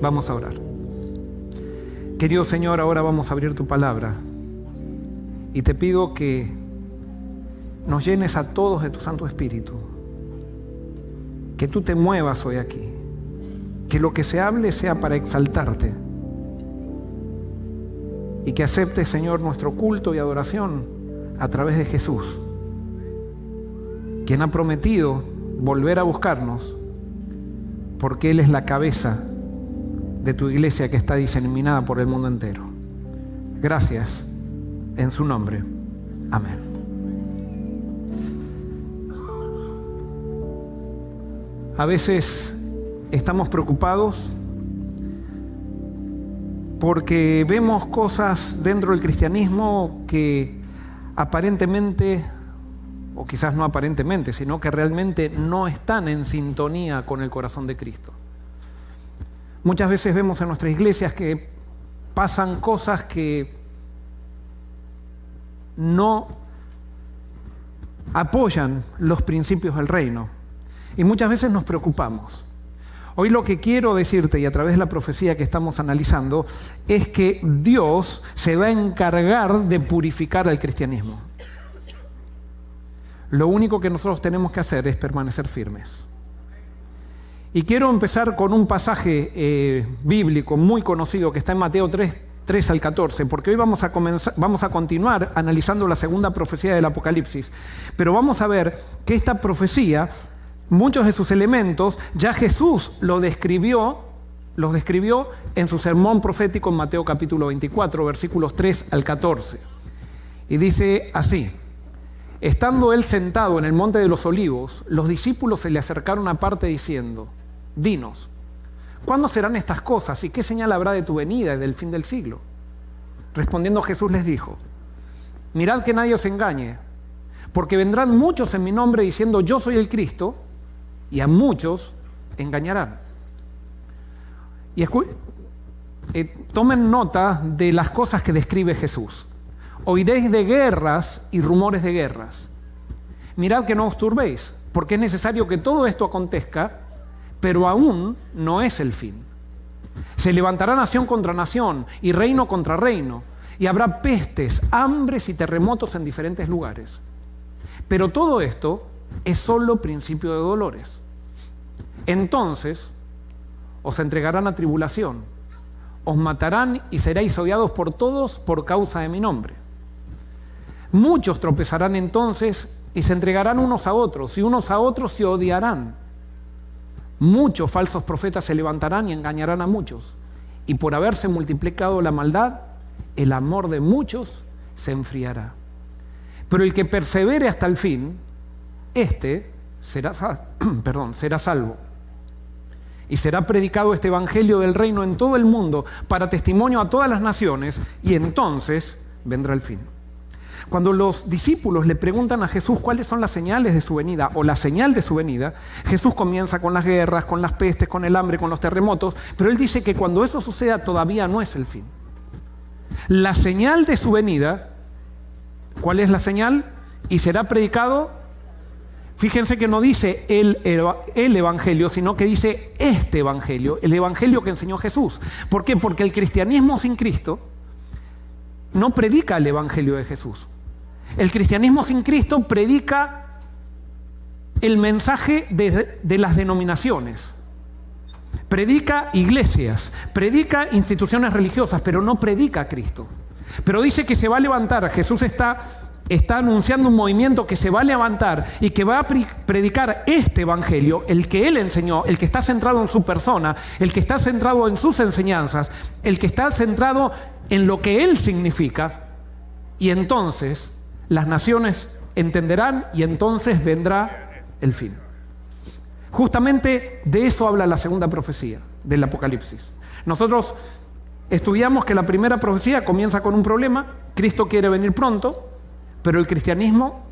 Vamos a orar. Querido Señor, ahora vamos a abrir tu palabra y te pido que nos llenes a todos de tu Santo Espíritu, que tú te muevas hoy aquí, que lo que se hable sea para exaltarte y que aceptes, Señor, nuestro culto y adoración a través de Jesús, quien ha prometido volver a buscarnos porque Él es la cabeza de tu iglesia que está diseminada por el mundo entero. Gracias, en su nombre. Amén. A veces estamos preocupados porque vemos cosas dentro del cristianismo que aparentemente, o quizás no aparentemente, sino que realmente no están en sintonía con el corazón de Cristo. Muchas veces vemos en nuestras iglesias que pasan cosas que no apoyan los principios del reino. Y muchas veces nos preocupamos. Hoy lo que quiero decirte, y a través de la profecía que estamos analizando, es que Dios se va a encargar de purificar al cristianismo. Lo único que nosotros tenemos que hacer es permanecer firmes. Y quiero empezar con un pasaje bíblico muy conocido que está en Mateo 3 al 14, porque hoy vamos a continuar analizando la segunda profecía del Apocalipsis. Pero vamos a ver que esta profecía, muchos de sus elementos, ya Jesús los describió en su sermón profético en Mateo capítulo 24, versículos 3 al 14. Y dice así: estando él sentado en el monte de los olivos, los discípulos se le acercaron aparte diciendo: dinos, ¿cuándo serán estas cosas y qué señal habrá de tu venida y del fin del siglo? Respondiendo Jesús les dijo: mirad que nadie os engañe, porque vendrán muchos en mi nombre diciendo yo soy el Cristo, y a muchos engañarán. Y tomen nota de las cosas que describe Jesús. Oiréis de guerras y rumores de guerras. Mirad que no os turbéis, porque es necesario que todo esto acontezca, pero aún no es el fin. Se levantará nación contra nación y reino contra reino, y habrá pestes, hambres y terremotos en diferentes lugares. Pero todo esto es solo principio de dolores. Entonces os entregarán a tribulación, os matarán y seréis odiados por todos por causa de mi nombre. Muchos tropezarán entonces y se entregarán unos a otros, y unos a otros se odiarán. Muchos falsos profetas se levantarán y engañarán a muchos, y por haberse multiplicado la maldad, el amor de muchos se enfriará. Pero el que persevere hasta el fin, este será salvo. Y será predicado este evangelio del reino en todo el mundo para testimonio a todas las naciones, y entonces vendrá el fin. Cuando los discípulos le preguntan a Jesús cuáles son las señales de su venida o la señal de su venida, Jesús comienza con las guerras, con las pestes, con el hambre, con los terremotos, pero él dice que cuando eso suceda todavía no es el fin. La señal de su venida, ¿cuál es la señal? Y será predicado, fíjense que no dice el evangelio, sino que dice este evangelio, el evangelio que enseñó Jesús. ¿Por qué? Porque el cristianismo sin Cristo no predica el evangelio de Jesús. El cristianismo sin Cristo predica el mensaje de las denominaciones. Predica iglesias, predica instituciones religiosas, pero no predica a Cristo. Pero dice que se va a levantar. Jesús está anunciando un movimiento que se va a levantar y que va a predicar este evangelio, el que Él enseñó, el que está centrado en su persona, el que está centrado en sus enseñanzas, el que está centrado en lo que Él significa. Y entonces las naciones entenderán y entonces vendrá el fin. Justamente de eso habla la segunda profecía del Apocalipsis. Nosotros estudiamos que la primera profecía comienza con un problema: Cristo quiere venir pronto, pero el cristianismo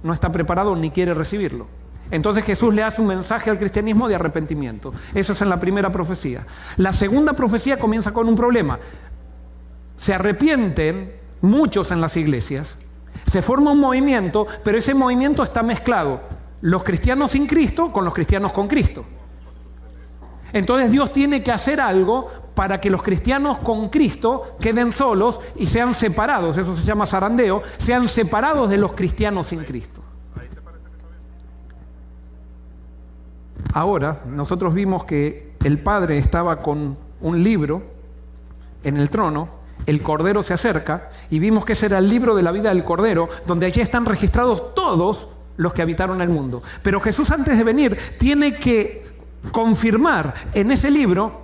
no está preparado ni quiere recibirlo. Entonces Jesús le hace un mensaje al cristianismo de arrepentimiento. Eso es en la primera profecía. La segunda profecía comienza con un problema. Se arrepienten muchos en las iglesias, se forma un movimiento, pero ese movimiento está mezclado los cristianos sin Cristo con los cristianos con Cristo. Entonces Dios tiene que hacer algo para que los cristianos con Cristo queden solos y sean separados, eso se llama zarandeo, sean separados de los cristianos sin Cristo. Ahora, nosotros vimos que el Padre estaba con un libro en el trono, el Cordero se acerca y vimos que ese era el libro de la vida del Cordero, donde allí están registrados todos los que habitaron el mundo. Pero Jesús, antes de venir, tiene que confirmar en ese libro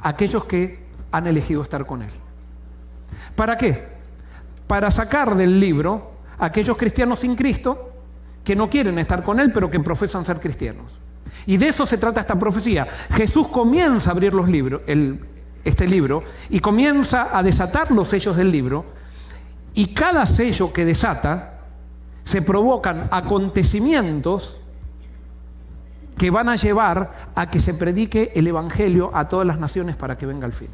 a aquellos que han elegido estar con Él. ¿Para qué? Para sacar del libro a aquellos cristianos sin Cristo que no quieren estar con Él, pero que profesan ser cristianos. Y de eso se trata esta profecía. Jesús comienza a abrir los libros, este libro, y comienza a desatar los sellos del libro, y cada sello que desata se provocan acontecimientos que van a llevar a que se predique el Evangelio a todas las naciones para que venga el fin.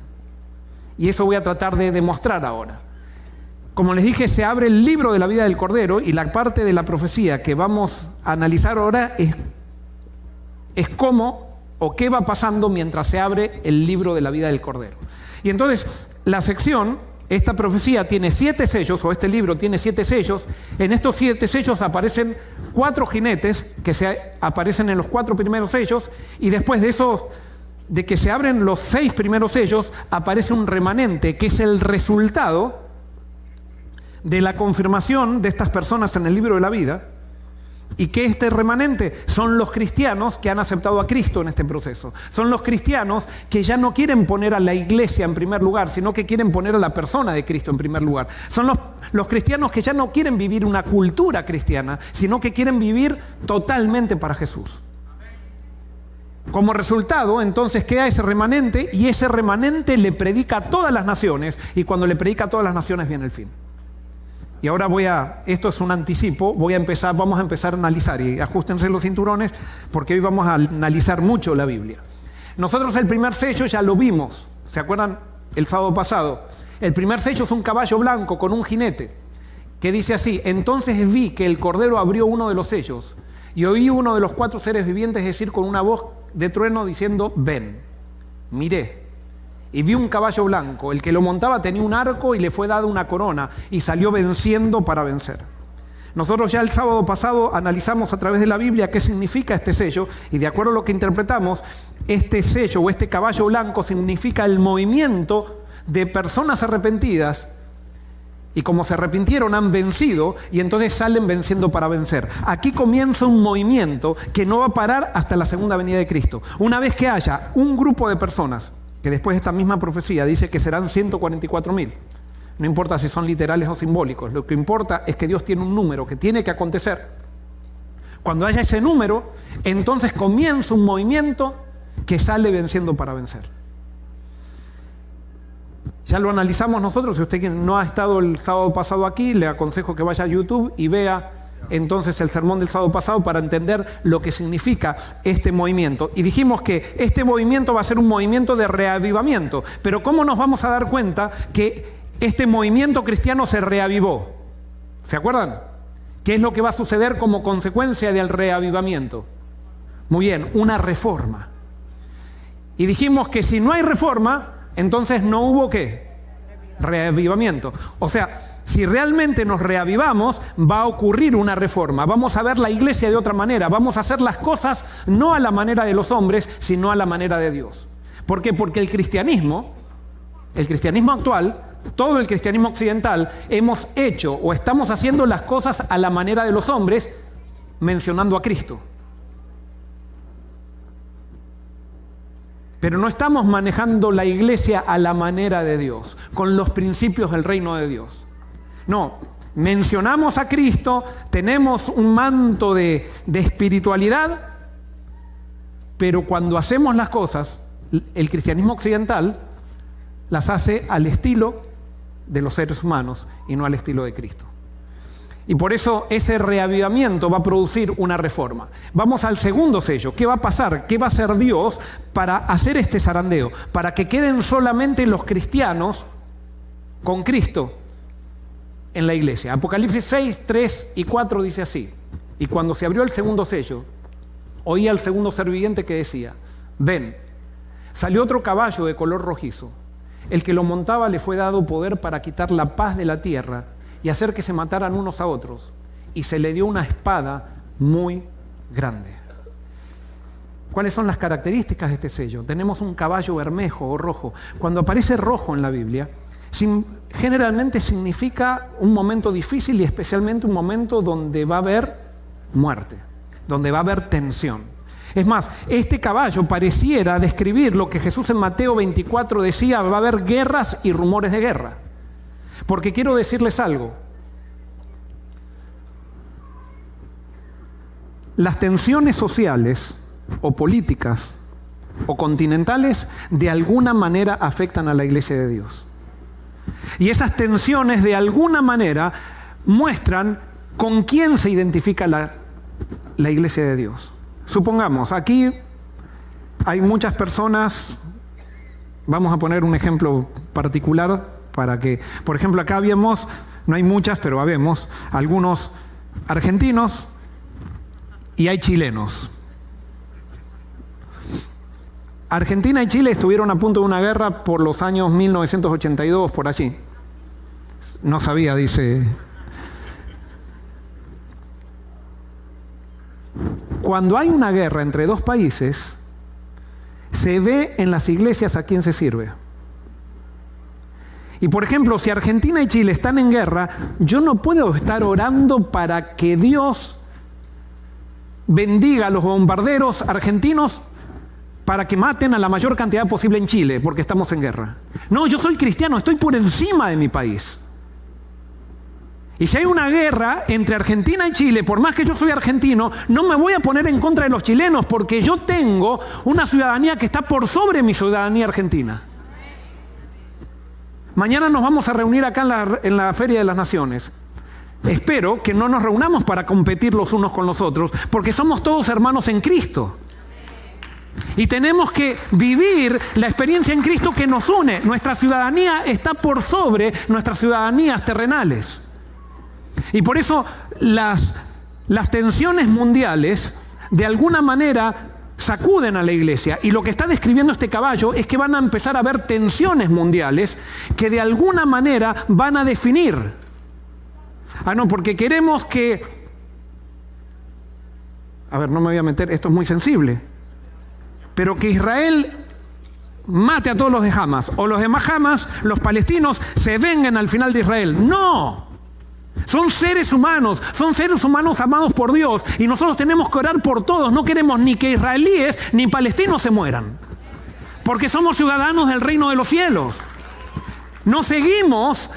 Y eso voy a tratar de demostrar ahora. Como les dije, se abre el libro de la vida del Cordero, y la parte de la profecía que vamos a analizar ahora es cómo o qué va pasando mientras se abre el libro de la vida del Cordero. Y entonces la sección, esta profecía tiene 7 sellos, o este libro tiene 7 sellos. En estos 7 sellos aparecen 4 jinetes que aparecen en los 4 primeros sellos, y después de eso, de que se abren los 6 primeros sellos, aparece un remanente que es el resultado de la confirmación de estas personas en el libro de la vida. Y que este remanente son los cristianos que han aceptado a Cristo en este proceso. Son los cristianos que ya no quieren poner a la iglesia en primer lugar, sino que quieren poner a la persona de Cristo en primer lugar. Son los cristianos que ya no quieren vivir una cultura cristiana, sino que quieren vivir totalmente para Jesús. Como resultado, entonces, queda ese remanente, y ese remanente le predica a todas las naciones, y cuando le predica a todas las naciones viene el fin. Y ahora esto es un anticipo, vamos a empezar a analizar, y ajustense los cinturones porque hoy vamos a analizar mucho la Biblia. Nosotros el primer sello ya lo vimos, ¿se acuerdan? El sábado pasado. El primer sello es un caballo blanco con un jinete, que dice así: entonces vi que el Cordero abrió uno de los sellos, y oí uno de los 4 seres vivientes decir con una voz de trueno diciendo: ven. Miré, y vi un caballo blanco, el que lo montaba tenía un arco y le fue dada una corona, y salió venciendo para vencer. Nosotros ya el sábado pasado analizamos a través de la Biblia qué significa este sello, y de acuerdo a lo que interpretamos, este sello o este caballo blanco significa el movimiento de personas arrepentidas, y como se arrepintieron han vencido, y entonces salen venciendo para vencer. Aquí comienza un movimiento que no va a parar hasta la segunda venida de Cristo. Una vez que haya un grupo de personas, que después esta misma profecía dice que serán 144.000. No importa si son literales o simbólicos, lo que importa es que Dios tiene un número que tiene que acontecer. Cuando haya ese número, entonces comienza un movimiento que sale venciendo para vencer. Ya lo analizamos nosotros. Si usted no ha estado el sábado pasado aquí, le aconsejo que vaya a YouTube y vea entonces el sermón del sábado pasado para entender lo que significa este movimiento. Y dijimos que este movimiento va a ser un movimiento de reavivamiento. Pero ¿cómo nos vamos a dar cuenta que este movimiento cristiano se reavivó? ¿Se acuerdan? ¿Qué es lo que va a suceder como consecuencia del reavivamiento? Muy bien, una reforma. Y dijimos que si no hay reforma, entonces no hubo ¿qué? Reavivamiento. O sea, si realmente nos reavivamos, va a ocurrir una reforma. Vamos a ver la iglesia de otra manera. Vamos a hacer las cosas no a la manera de los hombres, sino a la manera de Dios. ¿Por qué? Porque el cristianismo actual, todo el cristianismo occidental, hemos hecho o estamos haciendo las cosas a la manera de los hombres, mencionando a Cristo. Pero no estamos manejando la iglesia a la manera de Dios, con los principios del reino de Dios. No, mencionamos a Cristo, tenemos un manto de espiritualidad, pero cuando hacemos las cosas, el cristianismo occidental las hace al estilo de los seres humanos y no al estilo de Cristo. Y por eso ese reavivamiento va a producir una reforma. Vamos al segundo sello. ¿Qué va a pasar? ¿Qué va a hacer Dios para hacer este zarandeo? Para que queden solamente los cristianos con Cristo en la iglesia. Apocalipsis 6, 3 y 4 dice así: y cuando se abrió el segundo sello, oí al segundo ser viviente que decía: ven. Salió otro caballo de color rojizo. El que lo montaba le fue dado poder para quitar la paz de la tierra y hacer que se mataran unos a otros. Y se le dio una espada muy grande. ¿Cuáles son las características de este sello? Tenemos un caballo bermejo o rojo. Cuando aparece rojo en la Biblia, generalmente significa un momento difícil y especialmente un momento donde va a haber muerte, donde va a haber tensión. Es más, este caballo pareciera describir lo que Jesús en Mateo 24 decía: va a haber guerras y rumores de guerra. Porque quiero decirles algo. Las tensiones sociales o políticas o continentales de alguna manera afectan a la iglesia de Dios. Y esas tensiones de alguna manera muestran con quién se identifica la iglesia de Dios. Supongamos, aquí hay muchas personas, vamos a poner un ejemplo particular para que, por ejemplo, acá habemos, no hay muchas, pero habemos algunos argentinos y hay chilenos. Argentina y Chile estuvieron a punto de una guerra por los años 1982, por allí. No sabía, dice. Cuando hay una guerra entre dos países, se ve en las iglesias a quién se sirve. Y por ejemplo, si Argentina y Chile están en guerra, yo no puedo estar orando para que Dios bendiga a los bombarderos argentinos para que maten a la mayor cantidad posible en Chile, porque estamos en guerra. No, yo soy cristiano, estoy por encima de mi país. Y si hay una guerra entre Argentina y Chile, por más que yo soy argentino, no me voy a poner en contra de los chilenos, porque yo tengo una ciudadanía que está por sobre mi ciudadanía argentina. Mañana nos vamos a reunir acá en la Feria de las Naciones. Espero que no nos reunamos para competir los unos con los otros, porque somos todos hermanos en Cristo. Y tenemos que vivir la experiencia en Cristo que nos une. Nuestra ciudadanía está por sobre nuestras ciudadanías terrenales. Y por eso las tensiones mundiales de alguna manera sacuden a la iglesia. Y lo que está describiendo este caballo es que van a empezar a haber tensiones mundiales que de alguna manera van a definir. No, porque queremos que... A ver, no me voy a meter, esto es muy sensible. Pero que Israel mate a todos los de Hamas, o los demás Hamas, los palestinos, se vengan al final de Israel. ¡No! Son seres humanos amados por Dios, y nosotros tenemos que orar por todos. No queremos ni que israelíes ni palestinos se mueran, porque somos ciudadanos del reino de los cielos. No seguimos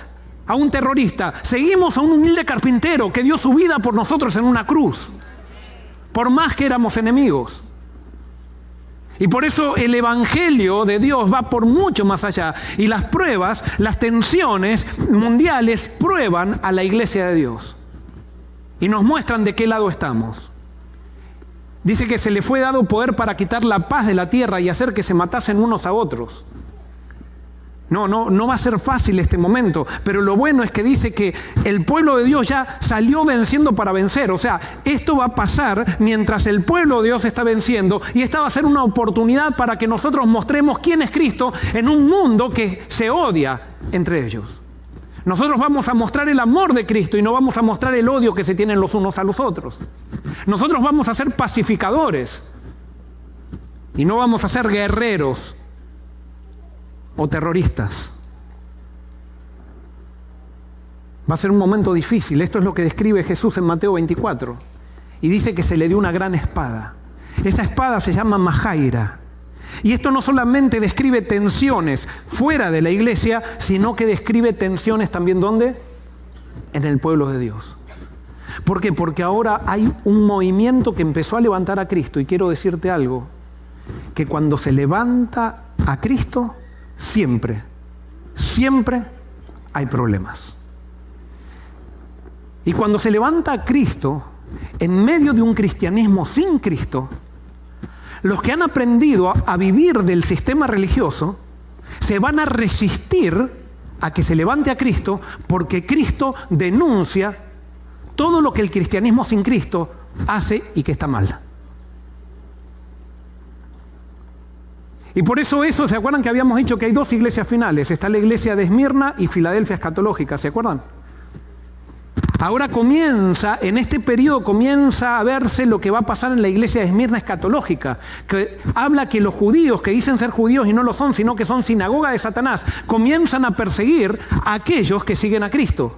a un terrorista, seguimos a un humilde carpintero que dio su vida por nosotros en una cruz, por más que éramos enemigos. Y por eso el evangelio de Dios va por mucho más allá. Y las pruebas, las tensiones mundiales prueban a la iglesia de Dios. Y nos muestran de qué lado estamos. Dice que se le fue dado poder para quitar la paz de la tierra y hacer que se matasen unos a otros. No va a ser fácil este momento, pero lo bueno es que dice que el pueblo de Dios ya salió venciendo para vencer. O sea, esto va a pasar mientras el pueblo de Dios está venciendo, y esta va a ser una oportunidad para que nosotros mostremos quién es Cristo en un mundo que se odia entre ellos. Nosotros vamos a mostrar el amor de Cristo y no vamos a mostrar el odio que se tienen los unos a los otros. Nosotros vamos a ser pacificadores y no vamos a ser guerreros o terroristas. Va a ser un momento difícil. Esto es lo que describe Jesús en Mateo 24. Y dice que se le dio una gran espada. Esa espada se llama Majaira. Y esto no solamente describe tensiones fuera de la iglesia, sino que describe tensiones también, ¿dónde? En el pueblo de Dios. ¿Por qué? Porque ahora hay un movimiento que empezó a levantar a Cristo. Y quiero decirte algo, que cuando se levanta a Cristo, siempre hay problemas. Y cuando se levanta a Cristo, en medio de un cristianismo sin Cristo, los que han aprendido a vivir del sistema religioso se van a resistir a que se levante a Cristo, porque Cristo denuncia todo lo que el cristianismo sin Cristo hace y que está mal. Y por eso, ¿se acuerdan que habíamos dicho que hay dos iglesias finales? Está la iglesia de Esmirna y Filadelfia escatológica, ¿se acuerdan? Ahora en este periodo comienza a verse lo que va a pasar en la iglesia de Esmirna escatológica, que habla que los judíos que dicen ser judíos y no lo son, sino que son sinagoga de Satanás, comienzan a perseguir a aquellos que siguen a Cristo,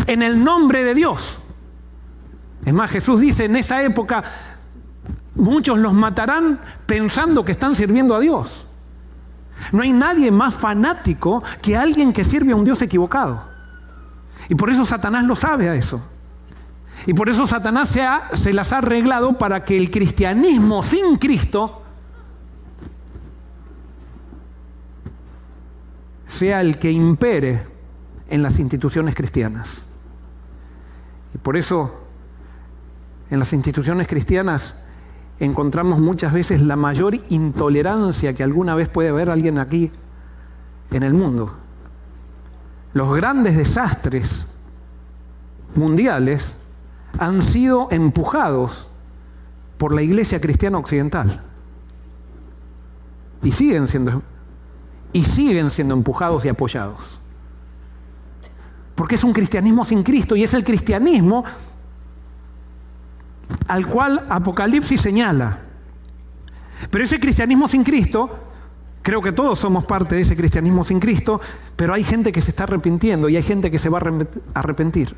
en el nombre de Dios. Es más, Jesús dice, en esa época, muchos los matarán pensando que están sirviendo a Dios. No hay nadie más fanático que alguien que sirve a un Dios equivocado. Y por eso Satanás lo sabe a eso. Y por eso Satanás se las ha arreglado para que el cristianismo sin Cristo sea el que impere en las instituciones cristianas. Y por eso en las instituciones cristianas encontramos muchas veces la mayor intolerancia que alguna vez puede haber alguien aquí en el mundo. Los grandes desastres mundiales han sido empujados por la iglesia cristiana occidental. Y siguen siendo empujados y apoyados. Porque es un cristianismo sin Cristo y es el cristianismo al cual Apocalipsis señala. Pero ese cristianismo sin Cristo, creo que todos somos parte de ese cristianismo sin Cristo, pero hay gente que se está arrepintiendo y hay gente que se va a arrepentir.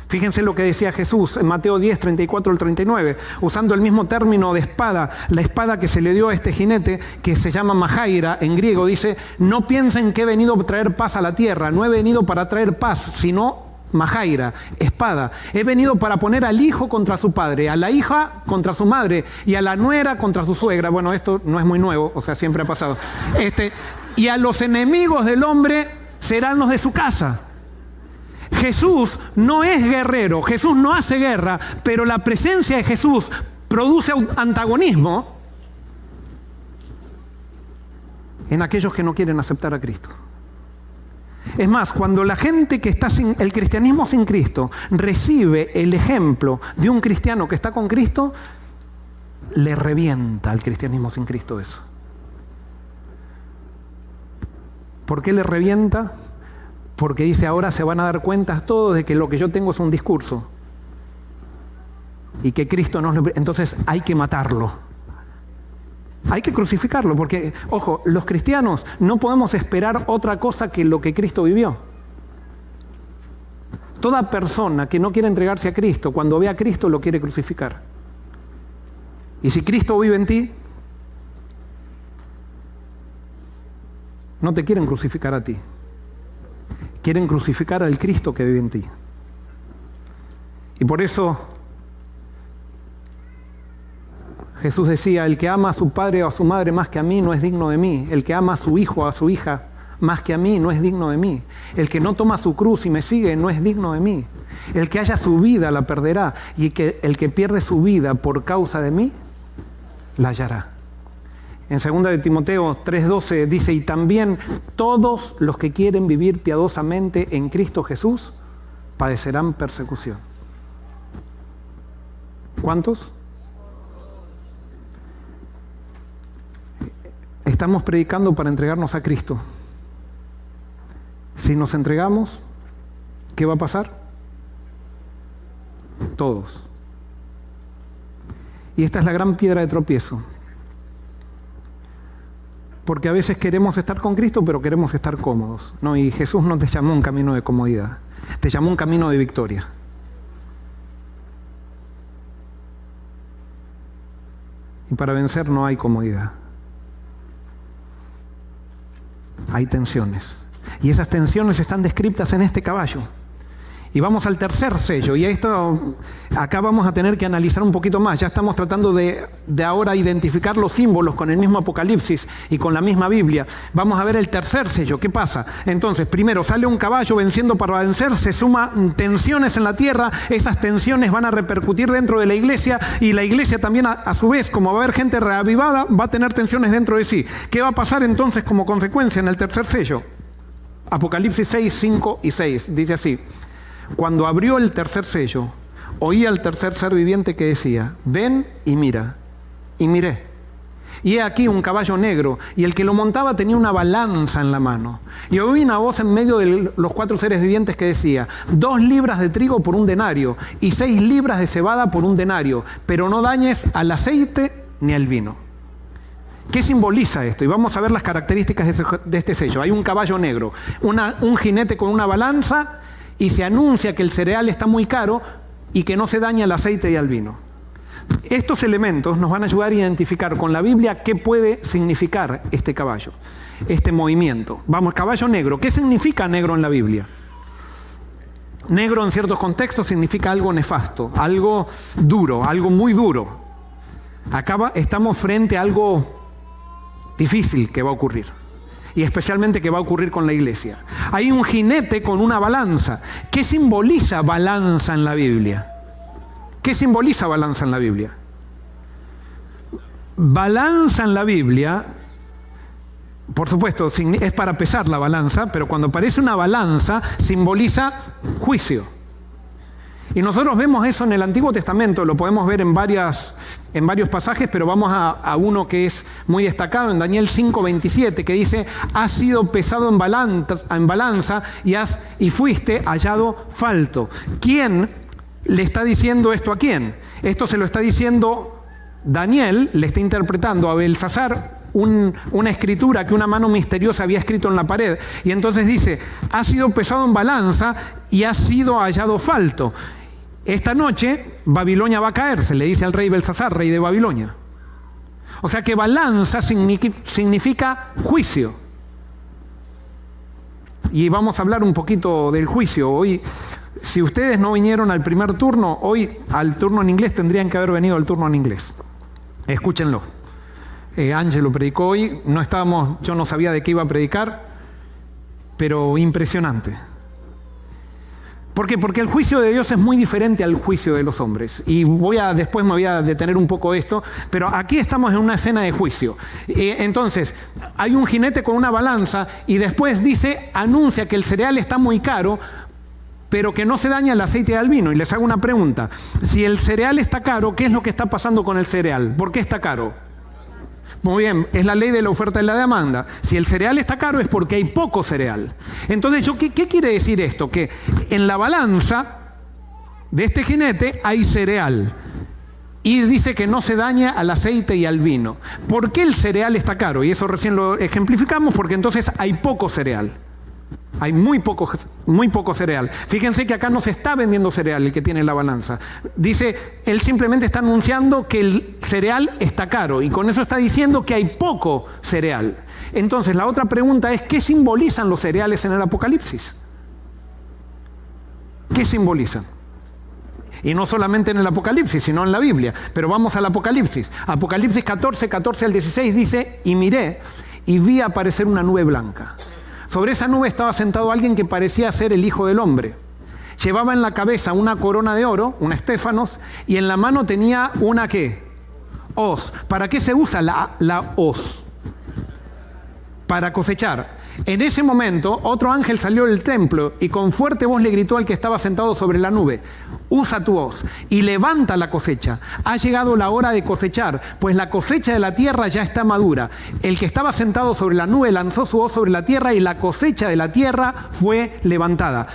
Fíjense lo que decía Jesús en Mateo 10, 34 al 39, usando el mismo término de espada, la espada que se le dio a este jinete, que se llama majaira en griego, dice, no piensen que he venido a traer paz a la tierra, no he venido para traer paz, sino majaira, espada. He venido para poner al hijo contra su padre, a la hija contra su madre y a la nuera contra su suegra. Bueno, esto no es muy nuevo, o sea, siempre ha pasado. Y a los enemigos del hombre serán los de su casa. Jesús no es guerrero, Jesús no hace guerra, pero la presencia de Jesús produce antagonismo en aquellos que no quieren aceptar a Cristo. Es más, cuando la gente que está sin el cristianismo sin Cristo recibe el ejemplo de un cristiano que está con Cristo, le revienta al cristianismo sin Cristo eso. ¿Por qué le revienta? Porque dice, ahora se van a dar cuenta todos de que lo que yo tengo es un discurso y que Cristo no es... Entonces hay que matarlo. Hay que crucificarlo, porque, ojo, los cristianos no podemos esperar otra cosa que lo que Cristo vivió. Toda persona que no quiere entregarse a Cristo, cuando ve a Cristo lo quiere crucificar. Y si Cristo vive en ti, no te quieren crucificar a ti. Quieren crucificar al Cristo que vive en ti. Y por eso Jesús decía, el que ama a su padre o a su madre más que a mí no es digno de mí. El que ama a su hijo o a su hija más que a mí no es digno de mí. El que no toma su cruz y me sigue no es digno de mí. El que haya su vida la perderá y el que pierde su vida por causa de mí, la hallará. En 2 de Timoteo 3:12 dice, y también todos los que quieren vivir piadosamente en Cristo Jesús padecerán persecución. ¿Cuántos? Estamos predicando para entregarnos a Cristo. Si nos entregamos, ¿qué va a pasar? Todos. Y esta es la gran piedra de tropiezo. Porque a veces queremos estar con Cristo, pero queremos estar cómodos. No, y Jesús no te llamó un camino de comodidad, te llamó un camino de victoria. Y para vencer no hay comodidad. Hay tensiones. Y esas tensiones están descritas en este caballo. Y vamos al tercer sello, y acá vamos a tener que analizar un poquito más. Ya estamos tratando de ahora identificar los símbolos con el mismo Apocalipsis y con la misma Biblia. Vamos a ver el tercer sello. ¿Qué pasa? Entonces, primero sale un caballo venciendo para vencer, se suman tensiones en la tierra, esas tensiones van a repercutir dentro de la iglesia, y la iglesia también a su vez, como va a haber gente reavivada, va a tener tensiones dentro de sí. ¿Qué va a pasar entonces como consecuencia en el tercer sello? Apocalipsis 6, 5 y 6, dice así. Cuando abrió el tercer sello, oí al tercer ser viviente que decía, ven y mira. Y miré. y he aquí un caballo negro, y el que lo montaba tenía una balanza en la mano. Y oí una voz en medio de los 4 seres vivientes que decía: 2 libras de trigo por 1 denario, y 6 libras de cebada por 1 denario, pero no dañes al aceite ni al vino. ¿Qué simboliza esto? Y vamos a ver las características de este sello. Hay un caballo negro, un jinete con una balanza, y se anuncia que el cereal está muy caro y que no se daña al aceite y al vino. Estos elementos nos van a ayudar a identificar con la Biblia qué puede significar este caballo, este movimiento. Vamos, caballo negro. ¿Qué significa negro en la Biblia? Negro en ciertos contextos significa algo nefasto, algo duro, algo muy duro. Acá estamos frente a algo difícil que va a ocurrir, y especialmente que va a ocurrir con la iglesia. Hay un jinete con una balanza. ¿Qué simboliza balanza en la Biblia? ¿Qué simboliza balanza en la Biblia? Balanza en la Biblia, por supuesto, es para pesar la balanza, pero cuando aparece una balanza, simboliza juicio. Y nosotros vemos eso en el Antiguo Testamento, lo podemos ver en varios pasajes, pero vamos a uno que es muy destacado, en Daniel 5:27, que dice: has sido pesado en balanza y fuiste hallado falto. ¿Quién le está diciendo esto a quién? Esto se lo está diciendo Daniel, le está interpretando a Belsasar una escritura que una mano misteriosa había escrito en la pared. Y entonces dice: has sido pesado en balanza y has sido hallado falto. Esta noche Babilonia va a caer, se le dice al rey Belsasar, rey de Babilonia. O sea que balanza significa juicio. Y vamos a hablar un poquito del juicio hoy. Si ustedes no vinieron al primer turno, hoy al turno en inglés tendrían que haber venido al turno en inglés. Escúchenlo. Ángelo predicó hoy, yo no sabía de qué iba a predicar, pero impresionante. ¿Por qué? Porque el juicio de Dios es muy diferente al juicio de los hombres. Y después me voy a detener un poco esto, pero aquí estamos en una escena de juicio. Entonces, hay un jinete con una balanza y después anuncia que el cereal está muy caro, pero que no se daña el aceite al vino. Y les hago una pregunta: si el cereal está caro, ¿qué es lo que está pasando con el cereal? ¿Por qué está caro? Muy bien, es la ley de la oferta y la demanda. Si el cereal está caro es porque hay poco cereal. Entonces, ¿qué quiere decir esto? Que en la balanza de este jinete hay cereal. Y dice que no se daña al aceite y al vino. ¿Por qué el cereal está caro? Y eso recién lo ejemplificamos, porque entonces hay poco cereal. Hay muy poco cereal. Fíjense que acá no se está vendiendo cereal el que tiene la balanza. Dice, él simplemente está anunciando que el cereal está caro y con eso está diciendo que hay poco cereal. Entonces la otra pregunta es, ¿qué simbolizan los cereales en el Apocalipsis? ¿Qué simbolizan? Y no solamente en el Apocalipsis, sino en la Biblia. Pero vamos al Apocalipsis. Apocalipsis 14 al 16 dice: y miré y vi aparecer una nube blanca. Sobre esa nube estaba sentado alguien que parecía ser el Hijo del Hombre. Llevaba en la cabeza una corona de oro, una estéfanos, y en la mano tenía una ¿qué? Hoz. ¿Para qué se usa la hoz? Para cosechar. En ese momento, otro ángel salió del templo y con fuerte voz le gritó al que estaba sentado sobre la nube: usa tu hoz y levanta la cosecha. Ha llegado la hora de cosechar, pues la cosecha de la tierra ya está madura. El que estaba sentado sobre la nube lanzó su hoz sobre la tierra y la cosecha de la tierra fue levantada.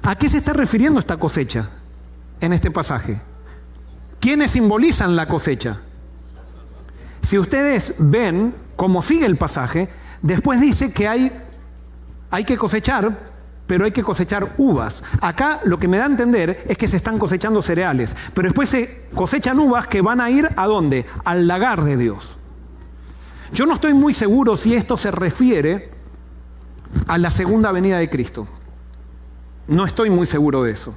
¿A qué se está refiriendo esta cosecha en este pasaje? ¿Quiénes simbolizan la cosecha? Si ustedes ven cómo sigue el pasaje, después dice que hay que cosechar, pero hay que cosechar uvas. Acá lo que me da a entender es que se están cosechando cereales, pero después se cosechan uvas que van a ir ¿a dónde? Al lagar de Dios. Yo no estoy muy seguro si esto se refiere a la segunda venida de Cristo. No estoy muy seguro de eso.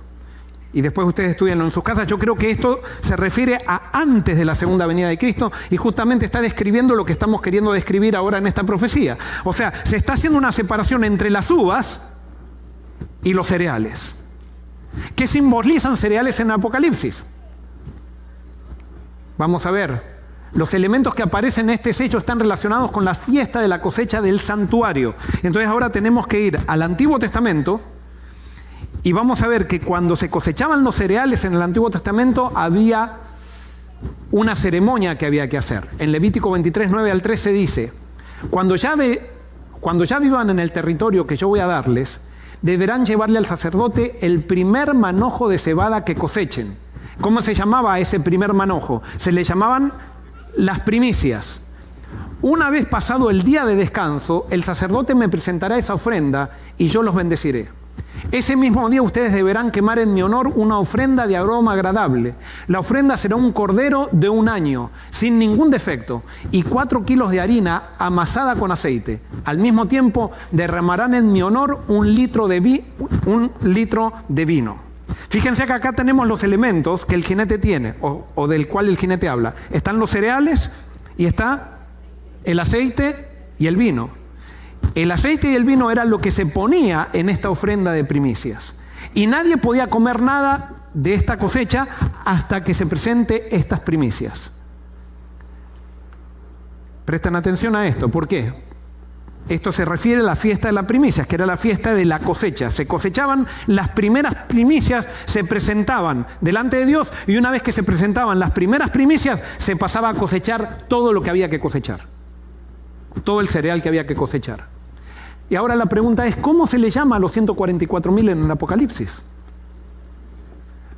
Y después ustedes estudianlo en sus casas. Yo creo que esto se refiere a antes de la segunda venida de Cristo y justamente está describiendo lo que estamos queriendo describir ahora en esta profecía. O sea, se está haciendo una separación entre las uvas y los cereales. ¿Qué simbolizan cereales en Apocalipsis? Vamos a ver. Los elementos que aparecen en este sello están relacionados con la fiesta de la cosecha del santuario. Entonces ahora tenemos que ir al Antiguo Testamento. Y vamos a ver que cuando se cosechaban los cereales en el Antiguo Testamento había una ceremonia que había que hacer. En Levítico 23, 9 al 13 dice, cuando ya vivan en el territorio que yo voy a darles, deberán llevarle al sacerdote el primer manojo de cebada que cosechen. ¿Cómo se llamaba ese primer manojo? Se le llamaban las primicias. Una vez pasado el día de descanso, el sacerdote me presentará esa ofrenda y yo los bendeciré. Ese mismo día ustedes deberán quemar en mi honor una ofrenda de aroma agradable. La ofrenda será un cordero de 1 año, sin ningún defecto, y 4 kilos de harina amasada con aceite. Al mismo tiempo derramarán en mi honor 1 litro de vino. Fíjense que acá tenemos los elementos que el jinete tiene, o del cual el jinete habla. Están los cereales y está el aceite y el vino. El aceite y el vino era lo que se ponía en esta ofrenda de primicias. Y nadie podía comer nada de esta cosecha hasta que se presente estas primicias. Presten atención a esto. ¿Por qué? Esto se refiere a la fiesta de las primicias, que era la fiesta de la cosecha. Se cosechaban las primeras primicias, se presentaban delante de Dios, y una vez que se presentaban las primeras primicias, se pasaba a cosechar todo lo que había que cosechar. Todo el cereal que había que cosechar. Y ahora la pregunta es, ¿cómo se le llama a los 144.000 en el Apocalipsis?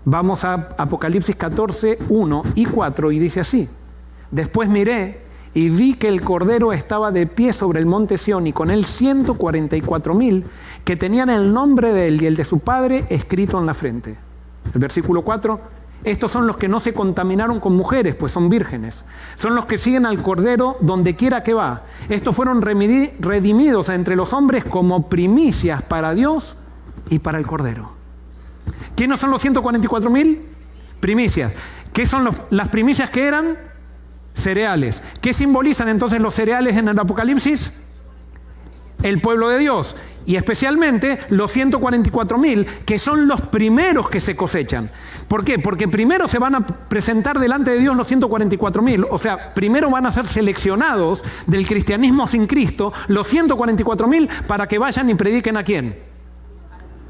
Vamos a Apocalipsis 14, 1 y 4 y dice así: después miré y vi que el Cordero estaba de pie sobre el monte Sión y con él 144.000 que tenían el nombre de él y el de su padre escrito en la frente. El versículo 4: estos son los que no se contaminaron con mujeres, pues son vírgenes. Son los que siguen al Cordero donde quiera que va. Estos fueron redimidos entre los hombres como primicias para Dios y para el Cordero. ¿Quiénes son los 144.000? Primicias. ¿Qué son las primicias que eran? Cereales. ¿Qué simbolizan entonces los cereales en el Apocalipsis? El pueblo de Dios. Y especialmente los 144.000, que son los primeros que se cosechan. ¿Por qué? Porque primero se van a presentar delante de Dios los 144.000. O sea, primero van a ser seleccionados del cristianismo sin Cristo los 144.000 para que vayan y prediquen ¿a quién?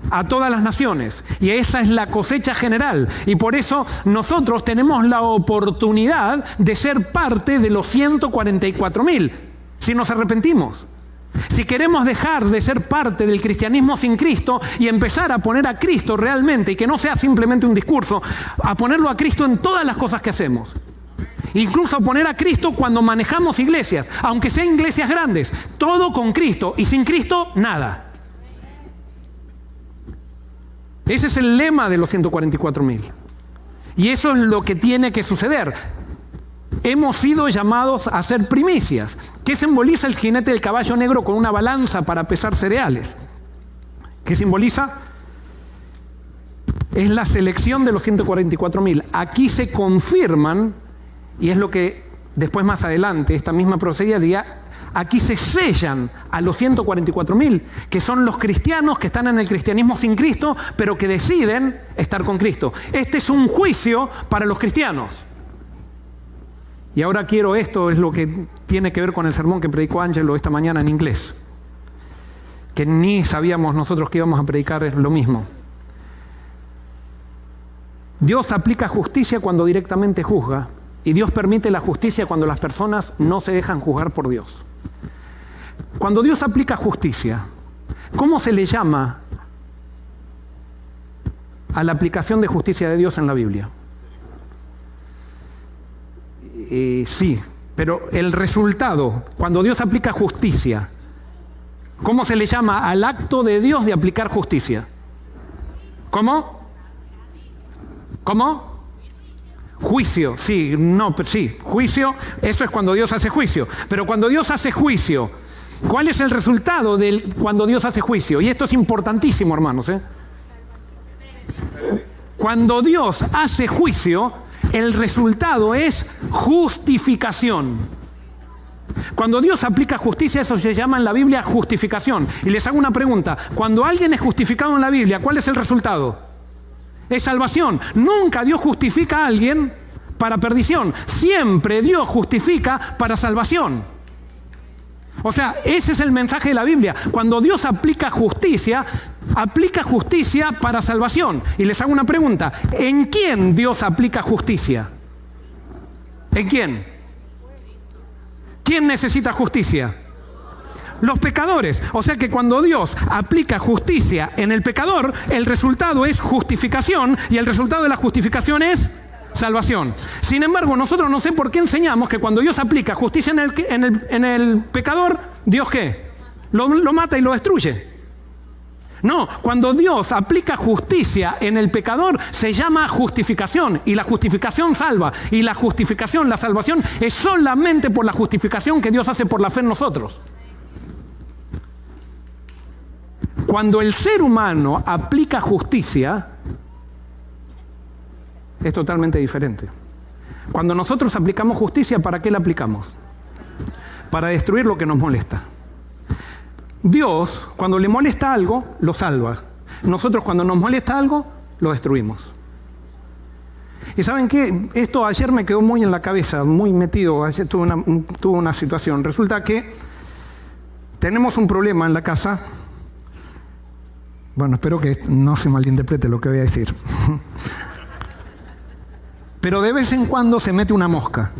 A todas las naciones. Y esa es la cosecha general. Y por eso nosotros tenemos la oportunidad de ser parte de los 144.000 si nos arrepentimos. Si queremos dejar de ser parte del cristianismo sin Cristo y empezar a poner a Cristo realmente, y que no sea simplemente un discurso, a ponerlo a Cristo en todas las cosas que hacemos. Incluso a poner a Cristo cuando manejamos iglesias, aunque sean iglesias grandes, todo con Cristo, y sin Cristo, nada. Ese es el lema de los 144.000. Y eso es lo que tiene que suceder. Hemos sido llamados a ser primicias. ¿Qué simboliza el jinete del caballo negro con una balanza para pesar cereales? ¿Qué simboliza? Es la selección de los 144.000. Aquí se confirman, y es lo que después más adelante, esta misma profecía diría, aquí se sellan a los 144.000, que son los cristianos que están en el cristianismo sin Cristo, pero que deciden estar con Cristo. Este es un juicio para los cristianos. Y ahora esto es lo que tiene que ver con el sermón que predicó Ángelo esta mañana en inglés, que ni sabíamos nosotros que íbamos a predicar lo mismo. Dios aplica justicia cuando directamente juzga, y Dios permite la justicia cuando las personas no se dejan juzgar por Dios. Cuando Dios aplica justicia, ¿cómo se le llama a la aplicación de justicia de Dios en la Biblia? Sí, pero el resultado, cuando Dios aplica justicia, ¿cómo se le llama al acto de Dios de aplicar justicia? ¿Cómo? ¿Cómo? Juicio, sí, juicio, eso es cuando Dios hace juicio. Pero cuando Dios hace juicio, ¿cuál es el resultado cuando Dios hace juicio? Y esto es importantísimo, hermanos. Cuando Dios hace juicio, el resultado es justificación. Cuando Dios aplica justicia, eso se llama en la Biblia justificación. Y les hago una pregunta. Cuando alguien es justificado en la Biblia, ¿cuál es el resultado? Es salvación. Nunca Dios justifica a alguien para perdición. Siempre Dios justifica para salvación. O sea, ese es el mensaje de la Biblia. Cuando Dios aplica justicia para salvación. Y les hago una pregunta. ¿En quién Dios aplica justicia? ¿En quién? ¿Quién necesita justicia? Los pecadores. O sea que cuando Dios aplica justicia en el pecador, el resultado es justificación y el resultado de la justificación es salvación. Sin embargo, nosotros no sé por qué enseñamos que cuando Dios aplica justicia en el pecador, ¿Dios qué? Lo mata y lo destruye. No, cuando Dios aplica justicia en el pecador, se llama justificación, y la justificación salva, y la justificación, la salvación, es solamente por la justificación que Dios hace por la fe en nosotros. Cuando el ser humano aplica justicia, es totalmente diferente. Cuando nosotros aplicamos justicia, ¿para qué la aplicamos? Para destruir lo que nos molesta. Dios, cuando le molesta algo, lo salva. Nosotros, cuando nos molesta algo, lo destruimos. Y ¿saben qué? Esto ayer me quedó muy en la cabeza, muy metido. Ayer tuve una situación. Resulta que tenemos un problema en la casa. Bueno, espero que no se malinterprete lo que voy a decir. Pero de vez en cuando se mete una mosca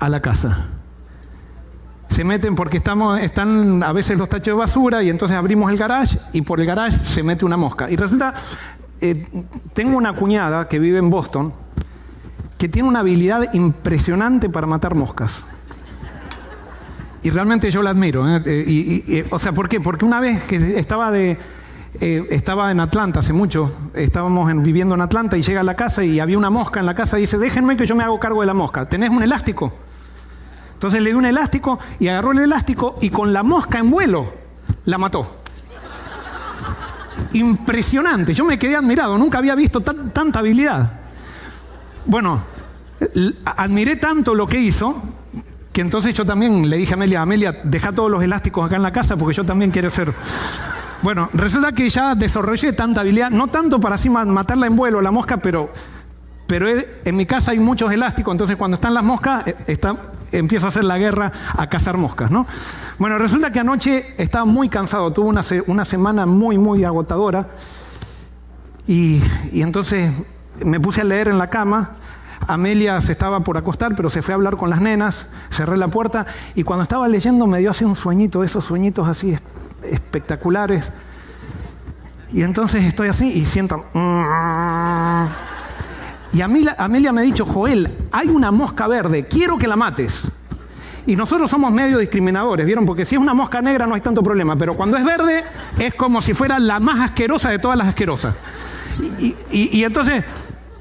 a la casa. Se meten porque están a veces los tachos de basura y entonces abrimos el garage y por el garage se mete una mosca. Y resulta, tengo una cuñada que vive en Boston que tiene una habilidad impresionante para matar moscas. Y realmente yo la admiro. O sea, ¿por qué? Porque una vez que estaba en Atlanta hace mucho, estábamos viviendo en Atlanta y llega a la casa y había una mosca en la casa y dice, déjenme que yo me hago cargo de la mosca. ¿Tenés un elástico? Entonces le dio un elástico y agarró el elástico y con la mosca en vuelo la mató. Impresionante. Yo me quedé admirado. Nunca había visto tanta habilidad. Bueno, admiré tanto lo que hizo que entonces yo también le dije a Amelia, deja todos los elásticos acá en la casa porque yo también quiero ser... Bueno, resulta que ya desarrollé tanta habilidad, no tanto para así matarla en vuelo la mosca, pero en mi casa hay muchos elásticos, entonces cuando están las moscas, empiezo a hacer la guerra a cazar moscas, ¿no? Bueno, resulta que anoche estaba muy cansado, tuve una semana muy, muy agotadora y entonces me puse a leer en la cama. Amelia se estaba por acostar, pero se fue a hablar con las nenas, cerré la puerta y cuando estaba leyendo me dio así un sueñito, esos sueñitos así espectaculares. Y entonces estoy así y siento... Y Amelia me ha dicho, Joel, hay una mosca verde, quiero que la mates. Y nosotros somos medio discriminadores, ¿vieron? Porque si es una mosca negra no hay tanto problema, pero cuando es verde es como si fuera la más asquerosa de todas las asquerosas. Y entonces...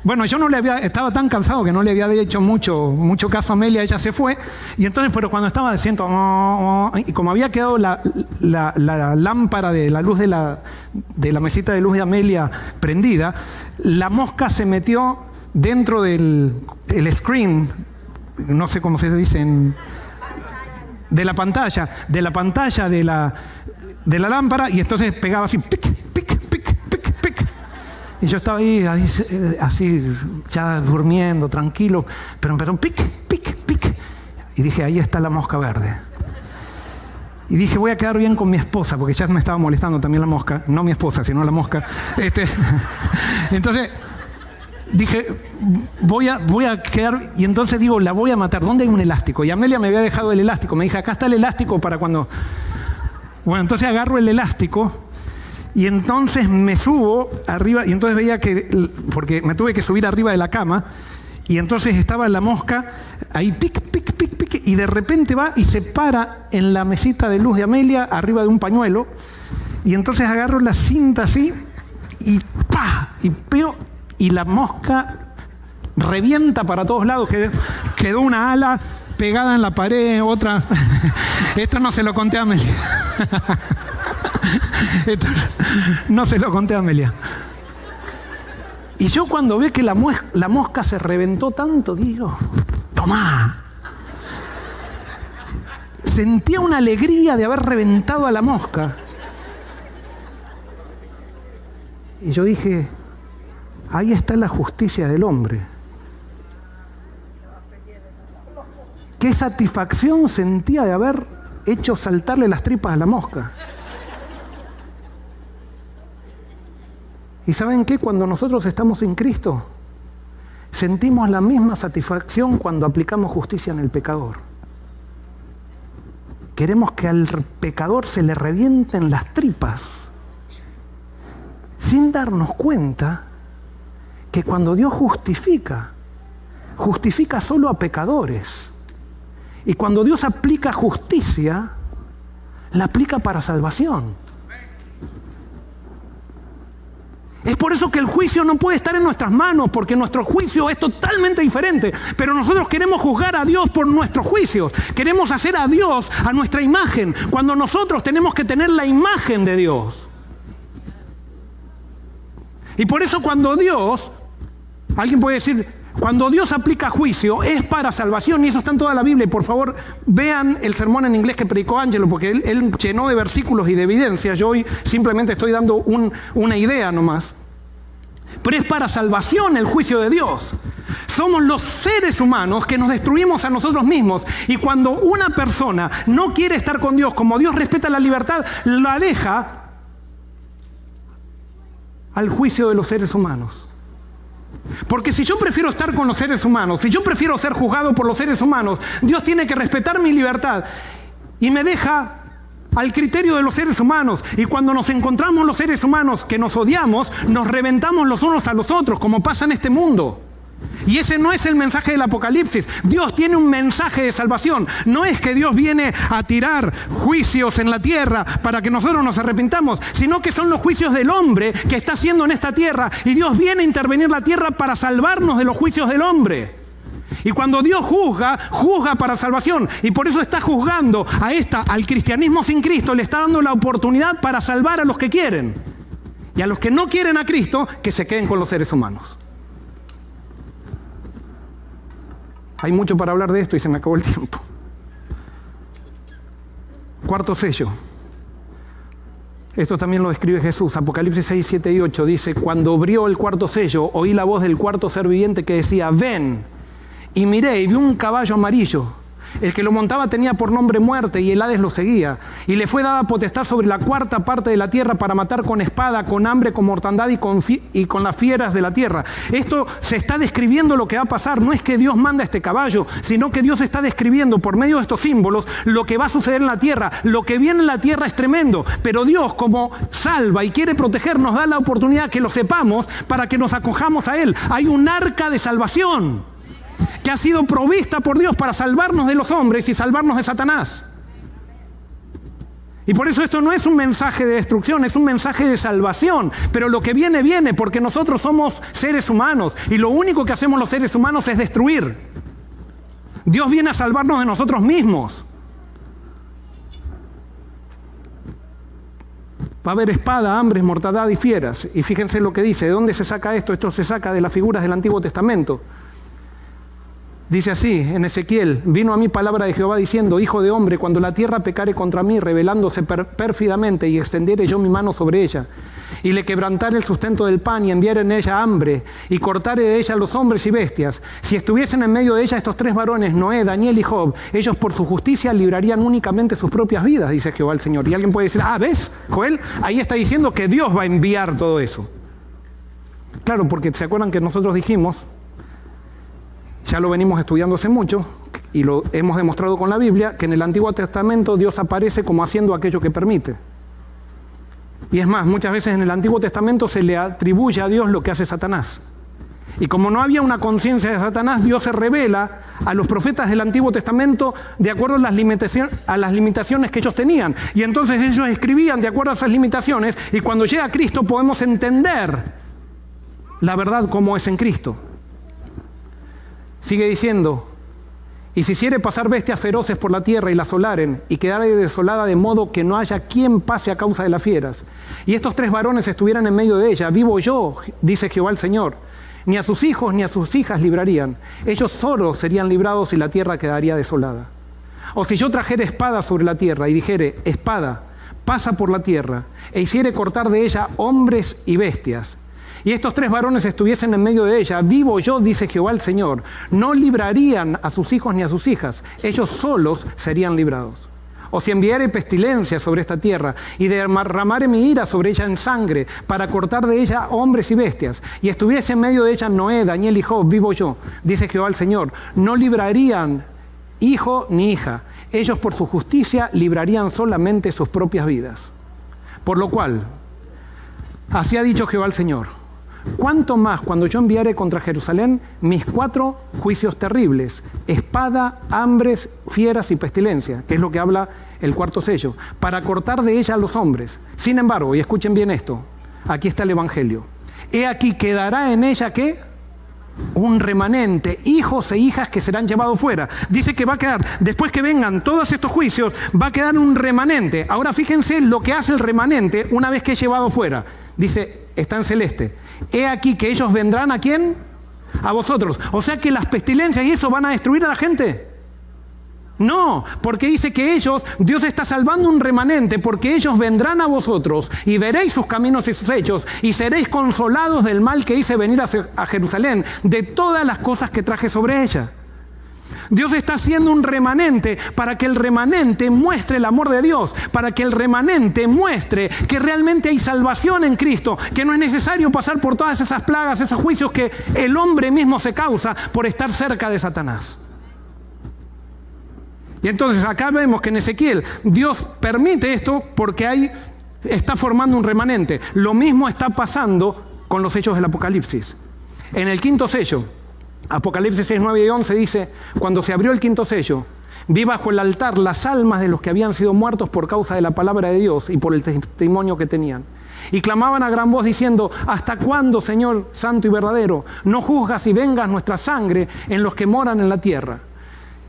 Bueno, yo estaba tan cansado que no le había hecho mucho caso a Amelia, ella se fue. Y entonces, pero cuando estaba siento, y como había quedado la lámpara de la luz de la mesita de luz de Amelia prendida, la mosca se metió dentro del screen, no sé cómo se dice, de la pantalla de la lámpara, y entonces pegaba así, pic, pic, pic, pic, pic. Y yo estaba ahí así, ya durmiendo, tranquilo, pero empezó pic, pic, pic. Y dije, ahí está la mosca verde. Y dije, voy a quedar bien con mi esposa, porque ya me estaba molestando también la mosca. No mi esposa, sino la mosca. Entonces, dije, voy a quedar, y entonces digo, la voy a matar. ¿Dónde hay un elástico? Y Amelia me había dejado el elástico. Me dije, acá está el elástico para cuando... Bueno, entonces agarro el elástico. Y entonces me subo arriba, y entonces veía que, porque me tuve que subir arriba de la cama, y entonces estaba la mosca ahí, pic, pic, pic, pic, y de repente va y se para en la mesita de luz de Amelia, arriba de un pañuelo, y entonces agarro la cinta así, y ¡pa! Y pego, y la mosca revienta para todos lados, quedó una ala pegada en la pared, otra... Esto no se lo conté a Amelia. Esto no se lo conté a Amelia. Y yo cuando ve que la mosca se reventó tanto, digo, ¡tomá! Sentía una alegría de haber reventado a la mosca. Y yo dije, ahí está la justicia del hombre. ¿Qué satisfacción sentía de haber hecho saltarle las tripas a la mosca? ¿Y saben qué? Cuando nosotros estamos en Cristo, sentimos la misma satisfacción cuando aplicamos justicia en el pecador. Queremos que al pecador se le revienten las tripas, sin darnos cuenta que cuando Dios justifica, justifica solo a pecadores. Y cuando Dios aplica justicia, la aplica para salvación. Es por eso que el juicio no puede estar en nuestras manos, porque nuestro juicio es totalmente diferente. Pero nosotros queremos juzgar a Dios por nuestros juicios. Queremos hacer a Dios a nuestra imagen, cuando nosotros tenemos que tener la imagen de Dios. Y por eso cuando Dios, alguien puede decir, cuando Dios aplica juicio es para salvación, y eso está en toda la Biblia. Y por favor, vean el sermón en inglés que predicó Ángelo, porque él llenó de versículos y de evidencias. Yo hoy simplemente estoy dando una idea nomás. Pero es para salvación el juicio de Dios. Somos los seres humanos que nos destruimos a nosotros mismos. Y cuando una persona no quiere estar con Dios, como Dios respeta la libertad, la deja al juicio de los seres humanos. Porque si yo prefiero estar con los seres humanos, si yo prefiero ser juzgado por los seres humanos, Dios tiene que respetar mi libertad y me deja al criterio de los seres humanos. Y cuando nos encontramos los seres humanos que nos odiamos, nos reventamos los unos a los otros, como pasa en este mundo. Y ese no es el mensaje del Apocalipsis. Dios tiene un mensaje de salvación. No es que Dios viene a tirar juicios en la tierra para que nosotros nos arrepintamos, sino que son los juicios del hombre que está haciendo en esta tierra. Y Dios viene a intervenir la tierra para salvarnos de los juicios del hombre. Y cuando Dios juzga, juzga para salvación. Y por eso está juzgando al cristianismo sin Cristo, le está dando la oportunidad para salvar a los que quieren. Y a los que no quieren a Cristo, que se queden con los seres humanos. Hay mucho para hablar de esto y se me acabó el tiempo. Cuarto sello. Esto también lo describe Jesús. Apocalipsis 6, 7 y 8 dice: cuando abrió el cuarto sello, oí la voz del cuarto ser viviente que decía: ven. Y miré y vi un caballo amarillo. El que lo montaba tenía por nombre Muerte, y el Hades lo seguía. Y le fue dada potestad sobre la cuarta parte de la tierra para matar con espada, con hambre, con mortandad y con las fieras de la tierra. Esto se está describiendo lo que va a pasar. No es que Dios manda a este caballo, sino que Dios está describiendo por medio de estos símbolos lo que va a suceder en la tierra. Lo que viene en la tierra es tremendo, pero Dios, como salva y quiere proteger, nos da la oportunidad que lo sepamos para que nos acojamos a Él. Hay un arca de salvación que ha sido provista por Dios para salvarnos de los hombres y salvarnos de Satanás. Y por eso esto no es un mensaje de destrucción, es un mensaje de salvación. Pero lo que viene, viene, porque nosotros somos seres humanos y lo único que hacemos los seres humanos es destruir. Dios viene a salvarnos de nosotros mismos. Va a haber espada, hambre, mortandad y fieras. Y fíjense lo que dice. ¿De dónde se saca esto? Esto se saca de las figuras del Antiguo Testamento. Dice así, en Ezequiel: vino a mí palabra de Jehová diciendo: hijo de hombre, cuando la tierra pecare contra mí, rebelándose pérfidamente, y extendiere yo mi mano sobre ella, y le quebrantare el sustento del pan, y enviare en ella hambre, y cortare de ella los hombres y bestias, si estuviesen en medio de ella estos tres varones, Noé, Daniel y Job, ellos por su justicia librarían únicamente sus propias vidas, dice Jehová el Señor. Y alguien puede decir: ¿ves, Joel? Ahí está diciendo que Dios va a enviar todo eso. Claro, porque se acuerdan que nosotros dijimos, ya lo venimos estudiando hace mucho y lo hemos demostrado con la Biblia, que en el Antiguo Testamento Dios aparece como haciendo aquello que permite. Y es más, muchas veces en el Antiguo Testamento se le atribuye a Dios lo que hace Satanás. Y como no había una conciencia de Satanás, Dios se revela a los profetas del Antiguo Testamento de acuerdo a las limitaciones que ellos tenían. Y entonces ellos escribían de acuerdo a esas limitaciones, y cuando llega Cristo podemos entender la verdad como es en Cristo. Sigue diciendo: y si hiciere pasar bestias feroces por la tierra y la asolaren, y quedare desolada de modo que no haya quien pase a causa de las fieras, y estos tres varones estuvieran en medio de ella, vivo yo, dice Jehová el Señor, ni a sus hijos ni a sus hijas librarían, ellos solos serían librados y la tierra quedaría desolada. O si yo trajere espada sobre la tierra y dijere: espada, pasa por la tierra, e hiciere cortar de ella hombres y bestias, y estos tres varones estuviesen en medio de ella, vivo yo, dice Jehová el Señor, no librarían a sus hijos ni a sus hijas, ellos solos serían librados. o si enviare pestilencia sobre esta tierra, y derramare mi ira sobre ella en sangre, para cortar de ella hombres y bestias, y estuviese en medio de ella Noé, Daniel y Job, vivo yo, dice Jehová el Señor, no librarían hijo ni hija, ellos por su justicia librarían solamente sus propias vidas. Por lo cual, así ha dicho Jehová el Señor, cuánto más cuando yo enviare contra Jerusalén mis 4 juicios terribles, espada, hambres, fieras y pestilencia, que es lo que habla el 4º sello, para cortar de ella a los hombres. Sin embargo, y escuchen bien esto, aquí está el Evangelio. He aquí quedará en ella, ¿qué? Un remanente, hijos e hijas que serán llevados fuera. Dice que va a quedar, después que vengan todos estos juicios, va a quedar un remanente. Ahora fíjense lo que hace el remanente una vez que es llevado fuera. Dice, está en celeste. He aquí que ellos vendrán, ¿a quién? A vosotros. O sea que las pestilencias y eso van a destruir a la gente. No, porque dice que ellos, Dios está salvando un remanente, porque ellos vendrán a vosotros y veréis sus caminos y sus hechos y seréis consolados del mal que hice venir a Jerusalén, de todas las cosas que traje sobre ella. Dios está haciendo un remanente para que el remanente muestre el amor de Dios, para que el remanente muestre que realmente hay salvación en Cristo, que no es necesario pasar por todas esas plagas, esos juicios que el hombre mismo se causa por estar cerca de Satanás. Y entonces acá vemos que en Ezequiel Dios permite esto porque está formando un remanente. Lo mismo está pasando con los hechos del Apocalipsis. En el 5º sello, Apocalipsis 6, 9 y 11 dice, cuando se abrió el 5º sello, vi bajo el altar las almas de los que habían sido muertos por causa de la palabra de Dios y por el testimonio que tenían. Y clamaban a gran voz diciendo, ¿hasta cuándo, Señor santo y verdadero, no juzgas y vengas nuestra sangre en los que moran en la tierra?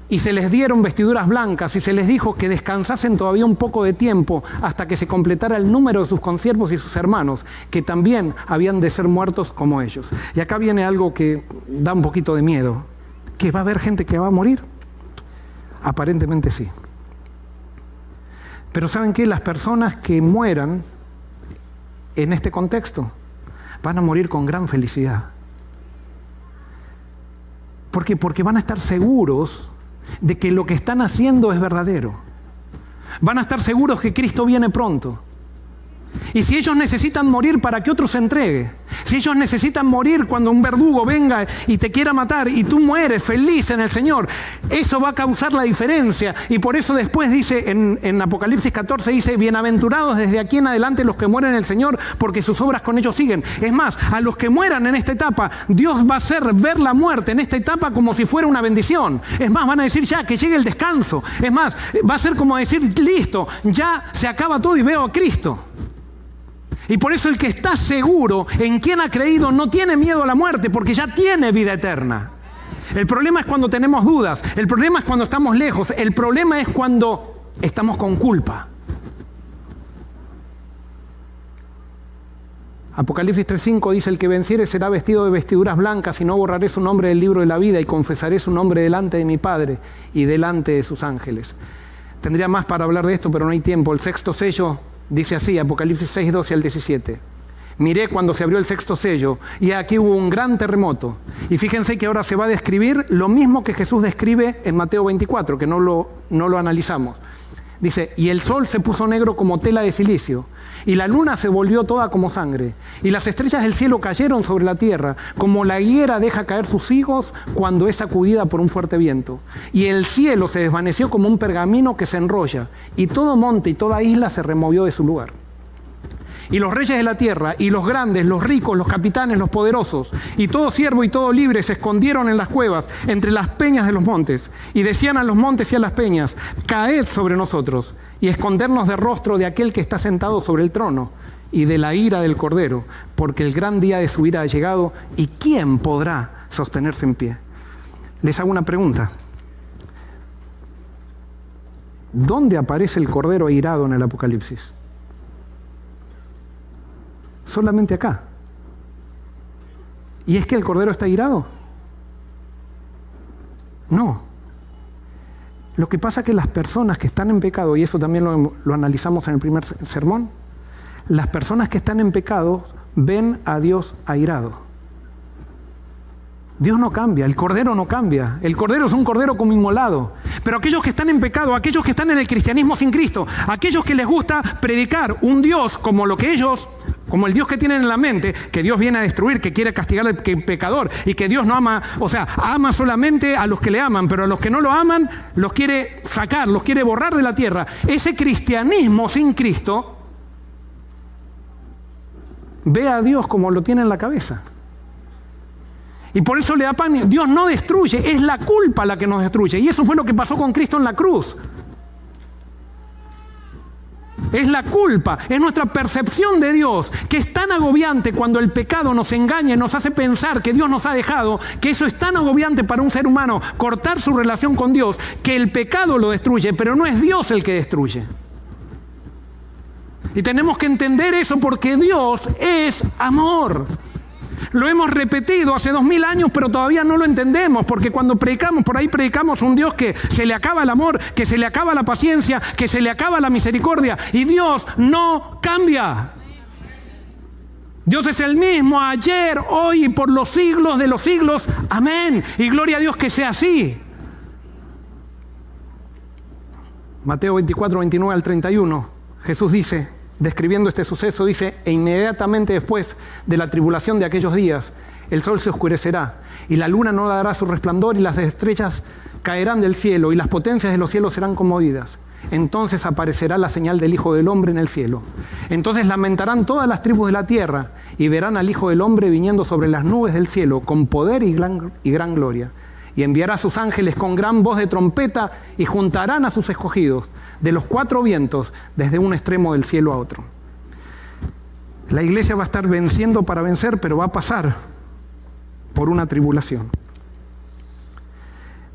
Y se les dieron vestiduras blancas y se les dijo que descansasen todavía un poco de tiempo hasta que se completara el número de sus consiervos y sus hermanos, que también habían de ser muertos como ellos. Y acá viene algo que da un poquito de miedo. ¿Que va a haber gente que va a morir? Aparentemente sí. Pero ¿saben qué? Las personas que mueran en este contexto van a morir con gran felicidad. ¿Por qué? Porque van a estar seguros de que lo que están haciendo es verdadero. Van a estar seguros que Cristo viene pronto. Y si ellos necesitan morir para que otro se entregue, si ellos necesitan morir cuando un verdugo venga y te quiera matar y tú mueres feliz en el Señor, eso va a causar la diferencia. Y por eso después dice en Apocalipsis 14, dice, bienaventurados desde aquí en adelante los que mueren en el Señor, porque sus obras con ellos siguen. Es más, a los que mueran en esta etapa, Dios va a hacer ver la muerte en esta etapa como si fuera una bendición. Es más, van a decir ya que llegue el descanso. Es más, va a ser como decir, listo, ya se acaba todo y veo a Cristo. Y por eso el que está seguro en quien ha creído no tiene miedo a la muerte, porque ya tiene vida eterna. El problema es cuando tenemos dudas, el problema es cuando estamos lejos, el problema es cuando estamos con culpa. Apocalipsis 3:5 dice, el que venciere será vestido de vestiduras blancas y no borraré su nombre del libro de la vida y confesaré su nombre delante de mi Padre y delante de sus ángeles. Tendría más para hablar de esto, pero no hay tiempo. El 6º sello dice así, Apocalipsis 6, 12 al 17. Miré cuando se abrió el 6º sello y aquí hubo un gran terremoto. Y fíjense que ahora se va a describir lo mismo que Jesús describe en Mateo 24, que no lo analizamos. Dice, y el sol se puso negro como tela de silicio, y la luna se volvió toda como sangre, y las estrellas del cielo cayeron sobre la tierra, como la higuera deja caer sus higos cuando es sacudida por un fuerte viento. Y el cielo se desvaneció como un pergamino que se enrolla, y todo monte y toda isla se removió de su lugar. Y los reyes de la tierra, y los grandes, los ricos, los capitanes, los poderosos, y todo siervo y todo libre se escondieron en las cuevas, entre las peñas de los montes, y decían a los montes y a las peñas, caed sobre nosotros, y escondernos del rostro de aquel que está sentado sobre el trono, y de la ira del Cordero, porque el gran día de su ira ha llegado, y ¿quién podrá sostenerse en pie? Les hago una pregunta. ¿Dónde aparece el Cordero airado en el Apocalipsis? Solamente acá. ¿Y es que el Cordero está airado? No. Lo que pasa es que las personas que están en pecado, y eso también lo analizamos en el primer sermón, las personas que están en pecado ven a Dios airado. Dios no cambia, el Cordero no cambia. El Cordero es un Cordero como inmolado. Pero aquellos que están en pecado, aquellos que están en el cristianismo sin Cristo, aquellos que les gusta predicar un Dios como lo que ellos, como el Dios que tienen en la mente, que Dios viene a destruir, que quiere castigar al pecador y que Dios no ama, o sea, ama solamente a los que le aman, pero a los que no lo aman los quiere sacar, los quiere borrar de la tierra. Ese cristianismo sin Cristo ve a Dios como lo tiene en la cabeza. Y por eso le da pánico. Dios no destruye, es la culpa la que nos destruye. Y eso fue lo que pasó con Cristo en la cruz. Es la culpa, es nuestra percepción de Dios, que es tan agobiante cuando el pecado nos engaña y nos hace pensar que Dios nos ha dejado, que eso es tan agobiante para un ser humano, cortar su relación con Dios, que el pecado lo destruye, pero no es Dios el que destruye. Y tenemos que entender eso porque Dios es amor. Lo hemos repetido hace 2000 años, pero todavía no lo entendemos, porque cuando predicamos, por ahí predicamos un Dios que se le acaba el amor, que se le acaba la paciencia, que se le acaba la misericordia, y Dios no cambia. Dios es el mismo ayer, hoy y por los siglos de los siglos. Amén. Y gloria a Dios que sea así. Mateo 24, 29 al 31, Jesús dice, describiendo este suceso, dice: e inmediatamente después de la tribulación de aquellos días, el sol se oscurecerá, y la luna no dará su resplandor, y las estrellas caerán del cielo, y las potencias de los cielos serán conmovidas. Entonces aparecerá la señal del Hijo del Hombre en el cielo. Entonces lamentarán todas las tribus de la tierra, y verán al Hijo del Hombre viniendo sobre las nubes del cielo, con poder y gran gloria. Y enviará a sus ángeles con gran voz de trompeta, y juntarán a sus escogidos de los 4 vientos, desde un extremo del cielo a otro. La iglesia va a estar venciendo para vencer, pero va a pasar por una tribulación.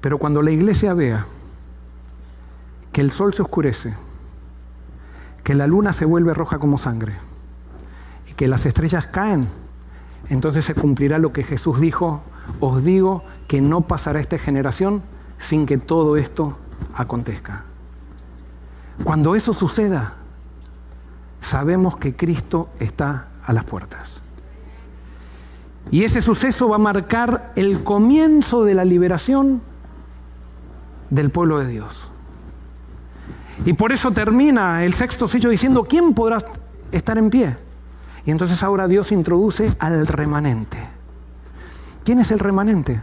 Pero cuando la iglesia vea que el sol se oscurece, que la luna se vuelve roja como sangre y que las estrellas caen, entonces se cumplirá lo que Jesús dijo: os digo que no pasará esta generación sin que todo esto acontezca. Cuando eso suceda, sabemos que Cristo está a las puertas. Y ese suceso va a marcar el comienzo de la liberación del pueblo de Dios. Y por eso termina el 6º sello diciendo: ¿quién podrá estar en pie? Y entonces ahora Dios introduce al remanente. ¿Quién es el remanente?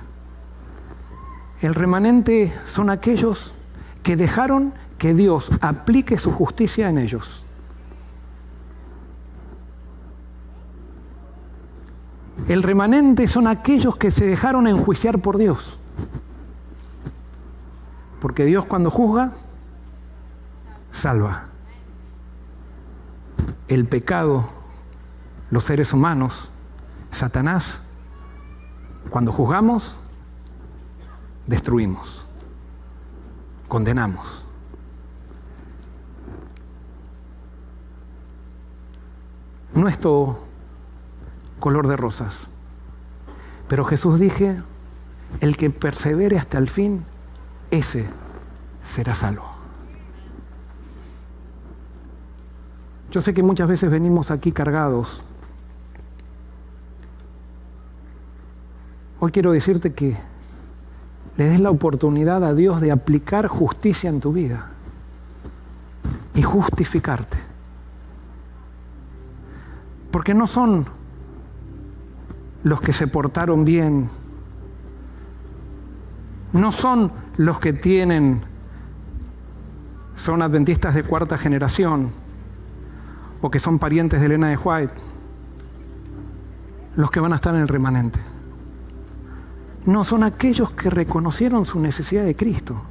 El remanente son aquellos que dejaron que Dios aplique su justicia en ellos. El remanente son aquellos que se dejaron enjuiciar por Dios. Porque Dios, cuando juzga, salva. El pecado, los seres humanos, Satanás, cuando juzgamos, destruimos, condenamos. No es todo color de rosas, pero Jesús dije: el que persevere hasta el fin, ese será salvo. Yo sé que muchas veces venimos aquí cargados. Hoy quiero decirte que le des la oportunidad a Dios de aplicar justicia en tu vida y justificarte. Porque no son los que se portaron bien, no son los que son adventistas de 4ª generación o que son parientes de Elena de White, los que van a estar en el remanente. No, son aquellos que reconocieron su necesidad de Cristo.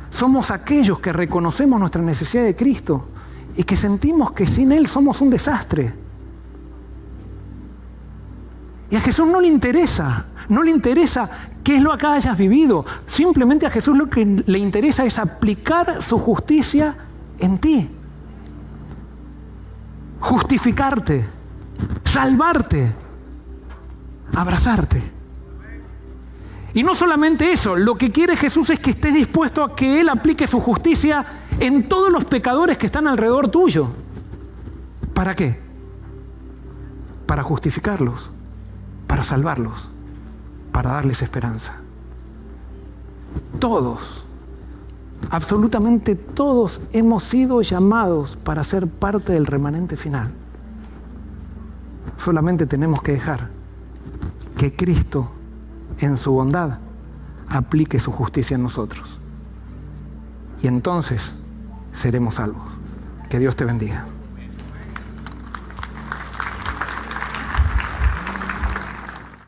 Somos aquellos que reconocemos nuestra necesidad de Cristo y que sentimos que sin Él somos un desastre. Y a Jesús no le interesa qué es lo que hayas vivido. Simplemente a Jesús lo que le interesa es aplicar su justicia en ti. Justificarte, salvarte, abrazarte. Y no solamente eso, lo que quiere Jesús es que estés dispuesto a que Él aplique su justicia en todos los pecadores que están alrededor tuyo. ¿Para qué? Para justificarlos, para salvarlos. para darles esperanza. Todos, absolutamente todos hemos sido llamados para ser parte del remanente final. Solamente tenemos que dejar que Cristo, en su bondad, aplique su justicia en nosotros. Y entonces seremos salvos. Que Dios te bendiga.